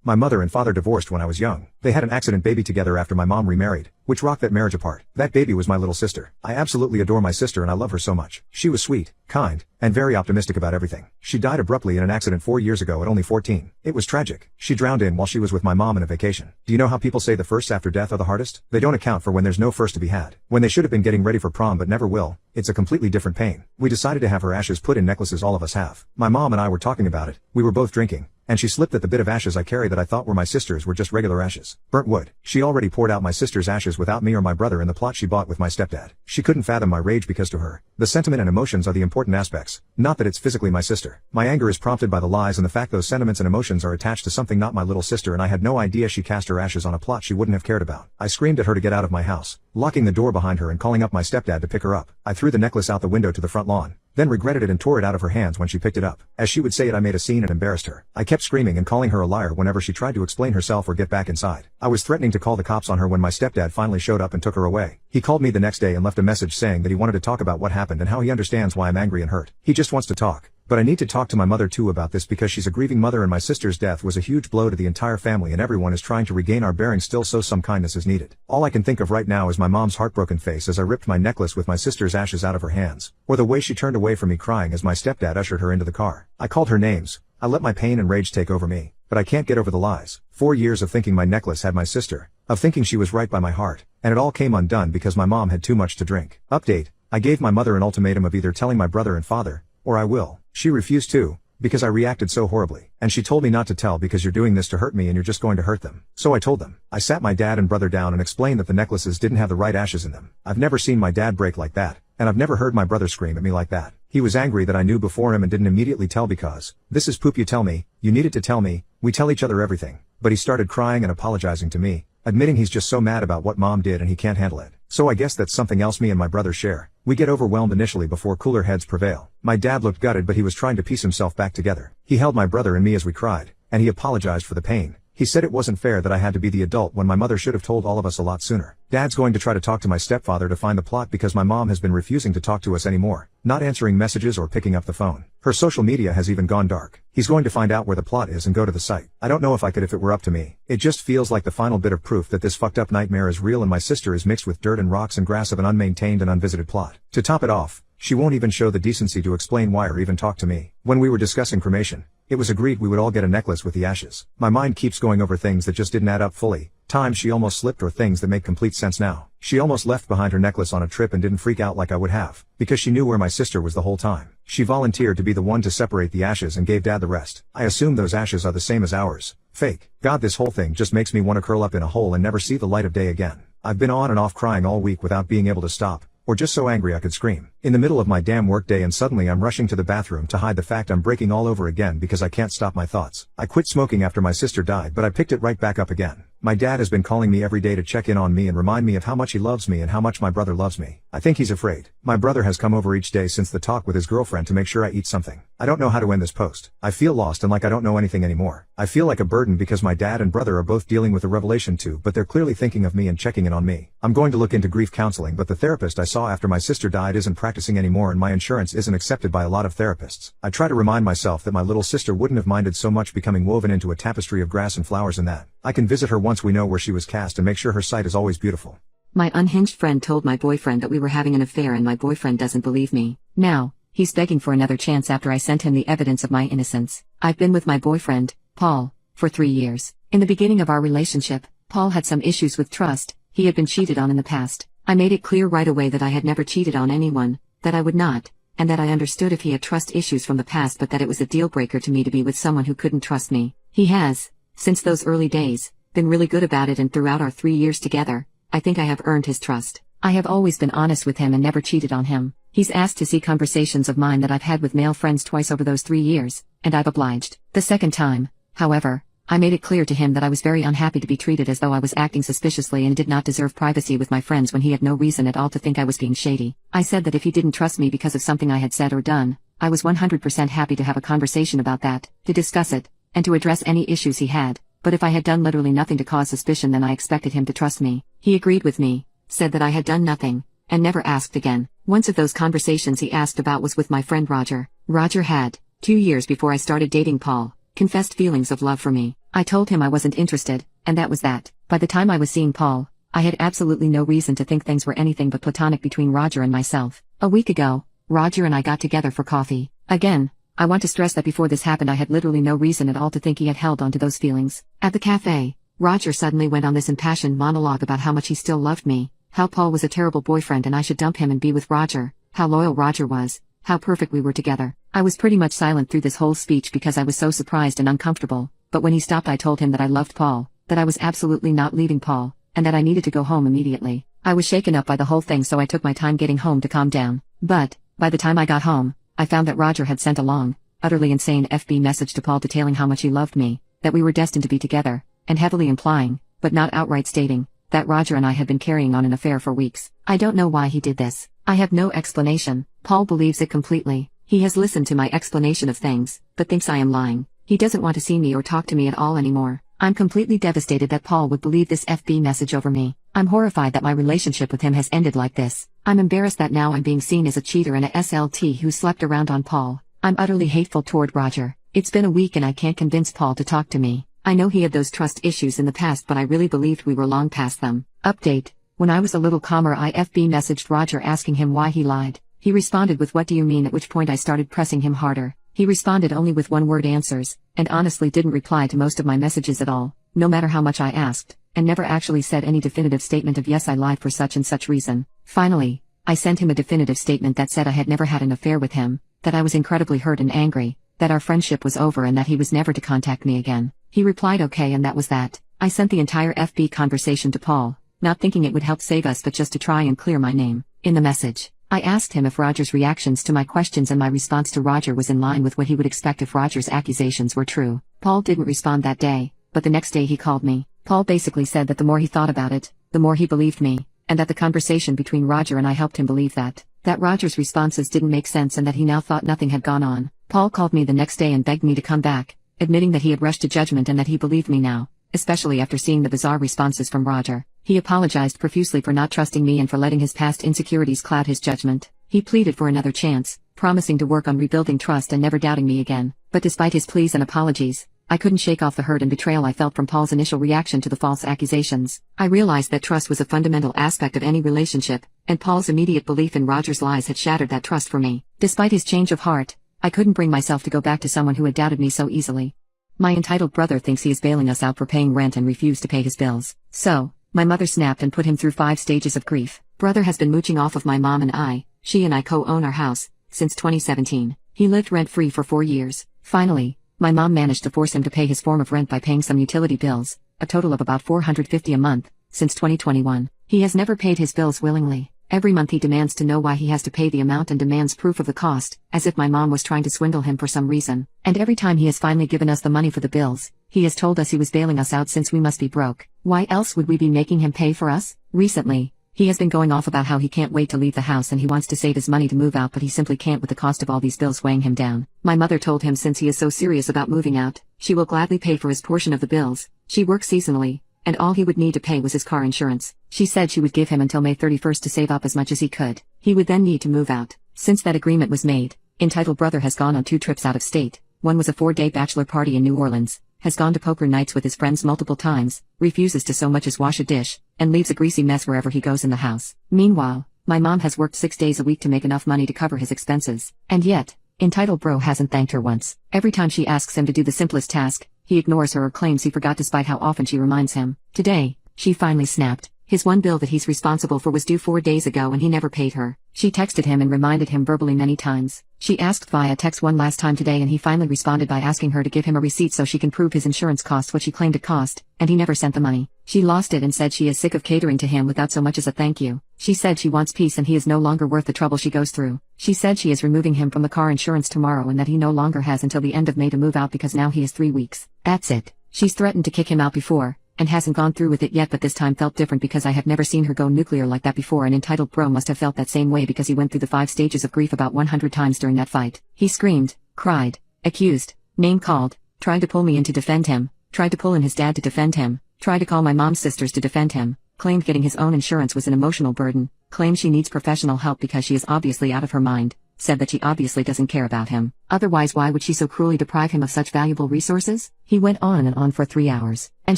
My mother and father divorced when I was young. They had an accident baby together after my mom remarried, which rocked that marriage apart. That baby was my little sister. I absolutely adore my sister and I love her so much. She was sweet, kind, and very optimistic about everything. She died abruptly in an accident 4 years ago at only 14. It was tragic. She drowned in while she was with my mom on a vacation. Do you know how people say the firsts after death are the hardest? They don't account for when there's no first to be had. When they should have been getting ready for prom but never will. It's a completely different pain. We decided to have her ashes put in necklaces all of us have. My mom and I were talking about it. We were both drinking. And she slipped that the bit of ashes I carry that I thought were my sister's were just regular ashes. Burnt wood. She already poured out my sister's ashes without me or my brother in the plot she bought with my stepdad. She couldn't fathom my rage because to her, the sentiment and emotions are the important aspects. Not that it's physically my sister. My anger is prompted by the lies and the fact those sentiments and emotions are attached to something not my little sister, and I had no idea she cast her ashes on a plot she wouldn't have cared about. I screamed at her to get out of my house, locking the door behind her and calling up my stepdad to pick her up. I threw the necklace out the window to the front lawn, then regretted it and tore it out of her hands when she picked it up. As she would say it, I made a scene and embarrassed her. I kept screaming and calling her a liar whenever she tried to explain herself or get back inside. I was threatening to call the cops on her when my stepdad finally showed up and took her away. He called me the next day and left a message saying that he wanted to talk about what happened and how he understands why I'm angry and hurt. He just wants to talk. But I need to talk to my mother too about this because she's a grieving mother and my sister's death was a huge blow to the entire family and everyone is trying to regain our bearings still, so some kindness is needed. All I can think of right now is my mom's heartbroken face as I ripped my necklace with my sister's ashes out of her hands, or the way she turned away from me crying as my stepdad ushered her into the car. I called her names. I let my pain and rage take over me, but I can't get over the lies. 4 years of thinking my necklace had my sister, of thinking she was right by my heart, and it all came undone because my mom had too much to drink. Update: I gave my mother an ultimatum of either telling my brother and father, or I will. She refused to, because I reacted so horribly, and she told me not to tell because you're doing this to hurt me and you're just going to hurt them. So I told them. I sat my dad and brother down and explained that the necklaces didn't have the right ashes in them. I've never seen my dad break like that, and I've never heard my brother scream at me like that. He was angry that I knew before him and didn't immediately tell because, this is poop, you tell me, you needed to tell me, we tell each other everything. But he started crying and apologizing to me, admitting he's just so mad about what mom did and he can't handle it. So I guess that's something else me and my brother share. We get overwhelmed initially before cooler heads prevail. My dad looked gutted but he was trying to piece himself back together. He held my brother and me as we cried, and he apologized for the pain. He said it wasn't fair that I had to be the adult when my mother should have told all of us a lot sooner. Dad's going to try to talk to my stepfather to find the plot because my mom has been refusing to talk to us anymore, not answering messages or picking up the phone. Her social media has even gone dark. He's going to find out where the plot is and go to the site. I don't know if I could if it were up to me. It just feels like the final bit of proof that this fucked up nightmare is real and my sister is mixed with dirt and rocks and grass of an unmaintained and unvisited plot. To top it off, she won't even show the decency to explain why or even talk to me. When we were discussing cremation, it was agreed we would all get a necklace with the ashes. My mind keeps going over things that just didn't add up fully, times she almost slipped or things that make complete sense now. She almost left behind her necklace on a trip and didn't freak out like I would have, because she knew where my sister was the whole time. She volunteered to be the one to separate the ashes and gave dad the rest. I assume those ashes are the same as ours. Fake. God, this whole thing just makes me want to curl up in a hole and never see the light of day again. I've been on and off crying all week without being able to stop, or just so angry I could scream. In the middle of my damn work day and suddenly I'm rushing to the bathroom to hide the fact I'm breaking all over again because I can't stop my thoughts. I quit smoking after my sister died but I picked it right back up again. My dad has been calling me every day to check in on me and remind me of how much he loves me and how much my brother loves me. I think he's afraid. My brother has come over each day since the talk with his girlfriend to make sure I eat something. I don't know how to end this post. I feel lost and like I don't know anything anymore. I feel like a burden because my dad and brother are both dealing with a revelation too, but they're clearly thinking of me and checking in on me. I'm going to look into grief counseling, but the therapist I saw after my sister died isn't practicing anymore and my insurance isn't accepted by a lot of therapists. I try to remind myself that my little sister wouldn't have minded so much becoming woven into a tapestry of grass and flowers and that I can visit her once we know where she was cast and make sure her sight is always beautiful. My unhinged friend told my boyfriend that we were having an affair and my boyfriend doesn't believe me. Now, he's begging for another chance after I sent him the evidence of my innocence. I've been with my boyfriend, Paul, for 3 years. In the beginning of our relationship, Paul had some issues with trust. He had been cheated on in the past. I made it clear right away that I had never cheated on anyone, that I would not, and that I understood if he had trust issues from the past, but that it was a deal breaker to me to be with someone who couldn't trust me. He has, since those early days, been really good about it, and throughout our 3 years together, I think I have earned his trust. I have always been honest with him and never cheated on him. He's asked to see conversations of mine that I've had with male friends twice over those 3 years, and I've obliged. The second time, however, I made it clear to him that I was very unhappy to be treated as though I was acting suspiciously and did not deserve privacy with my friends when he had no reason at all to think I was being shady. I said that if he didn't trust me because of something I had said or done, I was 100% happy to have a conversation about that, to discuss it, and to address any issues he had. But if I had done literally nothing to cause suspicion, then I expected him to trust me. He agreed with me, said that I had done nothing, and never asked again. Once of those conversations he asked about was with my friend Roger. Roger had, 2 years before I started dating Paul, confessed feelings of love for me. I told him I wasn't interested, and that was that. By the time I was seeing Paul, I had absolutely no reason to think things were anything but platonic between Roger and myself. A week ago, Roger and I got together for coffee. Again, I want to stress that before this happened I had literally no reason at all to think he had held onto those feelings. At the cafe, Roger suddenly went on this impassioned monologue about how much he still loved me, how Paul was a terrible boyfriend and I should dump him and be with Roger, how loyal Roger was, how perfect we were together. I was pretty much silent through this whole speech because I was so surprised and uncomfortable, but when he stopped I told him that I loved Paul, that I was absolutely not leaving Paul, and that I needed to go home immediately. I was shaken up by the whole thing so I took my time getting home to calm down. But, by the time I got home, I found that Roger had sent a long, utterly insane FB message to Paul detailing how much he loved me, that we were destined to be together, and heavily implying, but not outright stating, that Roger and I had been carrying on an affair for weeks. I don't know why he did this. I have no explanation. Paul believes it completely. He has listened to my explanation of things, but thinks I am lying. He doesn't want to see me or talk to me at all anymore. I'm completely devastated that Paul would believe this FB message over me. I'm horrified that my relationship with him has ended like this. I'm embarrassed that now I'm being seen as a cheater and a SLT who slept around on Paul. I'm utterly hateful toward Roger. It's been a week and I can't convince Paul to talk to me. I know he had those trust issues in the past but I really believed we were long past them. Update. When I was a little calmer I FB messaged Roger asking him why he lied. He responded with "What do you mean?" at which point I started pressing him harder. He responded only with one-word answers, and honestly didn't reply to most of my messages at all, no matter how much I asked, and never actually said any definitive statement of yes I lied for such and such reason. Finally, I sent him a definitive statement that said I had never had an affair with him, that I was incredibly hurt and angry, that our friendship was over and that he was never to contact me again. He replied okay and that was that. I sent the entire FB conversation to Paul, not thinking it would help save us but just to try and clear my name. In the message, I asked him if Roger's reactions to my questions and my response to Roger was in line with what he would expect if Roger's accusations were true. Paul didn't respond that day, but the next day he called me. Paul basically said that the more he thought about it, the more he believed me, and that the conversation between Roger and I helped him believe that Roger's responses didn't make sense and that he now thought nothing had gone on. Paul called me the next day and begged me to come back, admitting that he had rushed to judgment and that he believed me now, especially after seeing the bizarre responses from Roger. He apologized profusely for not trusting me and for letting his past insecurities cloud his judgment. He pleaded for another chance, promising to work on rebuilding trust and never doubting me again. But despite his pleas and apologies, I couldn't shake off the hurt and betrayal I felt from Paul's initial reaction to the false accusations. I realized that trust was a fundamental aspect of any relationship, and Paul's immediate belief in Roger's lies had shattered that trust for me. Despite his change of heart, I couldn't bring myself to go back to someone who had doubted me so easily. My entitled brother thinks he is bailing us out for paying rent and refused to pay his bills. So, my mother snapped and put him through 5 stages of grief. Brother has been mooching off of my mom and I, she and I co-own our house, since 2017. He lived rent-free for 4 years. Finally, my mom managed to force him to pay his form of rent by paying some utility bills, a total of about $450 a month, since 2021. He has never paid his bills willingly. Every month he demands to know why he has to pay the amount and demands proof of the cost, as if my mom was trying to swindle him for some reason. And every time he has finally given us the money for the bills, he has told us he was bailing us out since we must be broke. Why else would we be making him pay for us? Recently, he has been going off about how he can't wait to leave the house and he wants to save his money to move out but he simply can't with the cost of all these bills weighing him down. My mother told him since he is so serious about moving out, she will gladly pay for his portion of the bills. She works seasonally, and all he would need to pay was his car insurance. She said she would give him until May 31st to save up as much as he could. He would then need to move out. Since that agreement was made, entitled brother has gone on 2 trips out of state. One was a 4-day bachelor party in New Orleans, has gone to poker nights with his friends multiple times, refuses to so much as wash a dish, and leaves a greasy mess wherever he goes in the house. Meanwhile, my mom has worked 6 days a week to make enough money to cover his expenses. And yet, entitled bro hasn't thanked her once. Every time she asks him to do the simplest task, he ignores her or claims he forgot despite how often she reminds him. Today, she finally snapped. His one bill that he's responsible for was due 4 days ago and he never paid her. She texted him and reminded him verbally many times. She asked via text one last time today and he finally responded by asking her to give him a receipt so she can prove his insurance cost what she claimed it cost, and he never sent the money. She lost it and said she is sick of catering to him without so much as a thank you. She said she wants peace and he is no longer worth the trouble she goes through. She said she is removing him from the car insurance tomorrow and that he no longer has until the end of May to move out because now he is 3 weeks. That's it. She's threatened to kick him out before, and hasn't gone through with it yet, but this time felt different because I have never seen her go nuclear like that before, and entitled bro must have felt that same way because he went through the 5 stages of grief about 100 times during that fight. He screamed, cried, accused, name-called, tried to pull me in to defend him, tried to pull in his dad to defend him, tried to call my mom's sisters to defend him, claimed getting his own insurance was an emotional burden, claimed she needs professional help because she is obviously out of her mind, said that she obviously doesn't care about him. Otherwise, why would she so cruelly deprive him of such valuable resources? He went on and on for 3 hours, and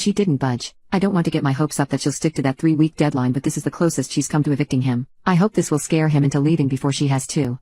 she didn't budge. I don't want to get my hopes up that she'll stick to that 3-week deadline, but this is the closest she's come to evicting him. I hope this will scare him into leaving before she has to.